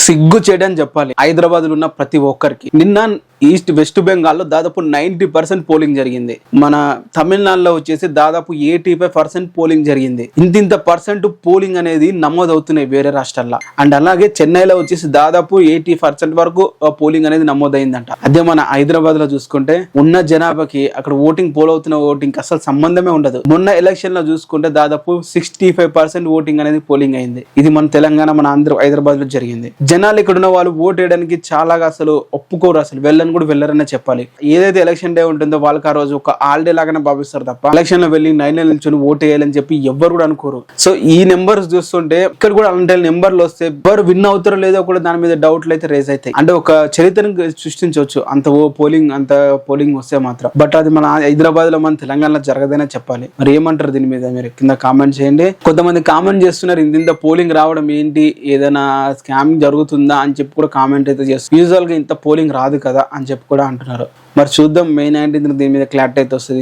సిగ్గు చేయడం చెప్పాలి హైదరాబాద్ లో ఉన్న ప్రతి ఒక్కరికి. నిన్న ఈస్ట్ వెస్ట్ బెంగాల్లో దాదాపు 90% పోలింగ్ జరిగింది. మన తమిళనాడులో వచ్చేసి దాదాపు 85% పోలింగ్ జరిగింది. ఇంత పర్సెంట్ పోలింగ్ అనేది నమోదవుతున్నాయి వేరే రాష్ట్రాల్లో. అండ్ అలాగే చెన్నైలో వచ్చేసి దాదాపు 80% వరకు పోలింగ్ అనేది నమోదైందంట. అదే మన హైదరాబాద్ లో చూసుకుంటే ఉన్న జనాభాకి అక్కడ ఓటింగ్ పోల్ అవుతున్న ఓటింగ్ అసలు సంబంధమే ఉండదు. మొన్న ఎలక్షన్ లో చూసుకుంటే దాదాపు 65% ఓటింగ్ అనేది పోలింగ్ అయింది. ఇది మన తెలంగాణ మన హైదరాబాద్ లో జరిగింది. జనాలు ఇక్కడ ఉన్న వాళ్ళు ఓటు వేయడానికి చాలా అసలు ఒప్పుకోరు, అసలు వెళ్ళని కూడా వెళ్ళరనే చెప్పాలి. ఏదైతే ఎలక్షన్ డే ఉంటుందో వాళ్ళకి ఆ రోజు ఒక హాలిడే లాగానే భావిస్తారు తప్ప ఎలక్షన్ లో వెళ్ళి 9 నిల్చొని ఓటు వేయాలని చెప్పి ఎవ్వరు కూడా అనుకోరు. సో ఈ నెంబర్స్ చూస్తుంటే ఇక్కడ కూడా అలాంటి నెంబర్లు వస్తే ఎవరు విన్ అవుతారో లేదో కూడా దాని మీద డౌట్లు అయితే రేజ్ అవుతాయి. అంటే ఒక చరిత్రను సృష్టించవచ్చు అంత పోలింగ్ వస్తే మాత్రం. బట్ అది మన హైదరాబాద్ లో మన తెలంగాణలో జరగదనే చెప్పాలి. మరి ఏమంటారు దీని మీద మీరు కింద కామెంట్ చేయండి. కొంతమంది కామెంట్ చేస్తున్నారు ఇంత పోలింగ్ రావడం ఏంటి, ఏదైనా స్కామింగ్ జరుగుతుందా అని చెప్పి కూడా కామెంట్ అయితే చేస్తారు. యూజువల్ గా ఇంత పోలింగ్ రాదు కదా అని చెప్పి కూడా అంటున్నారు. మరి చూద్దాం మే 19 దీని మీద క్లారిటీ అయితే వస్తుంది.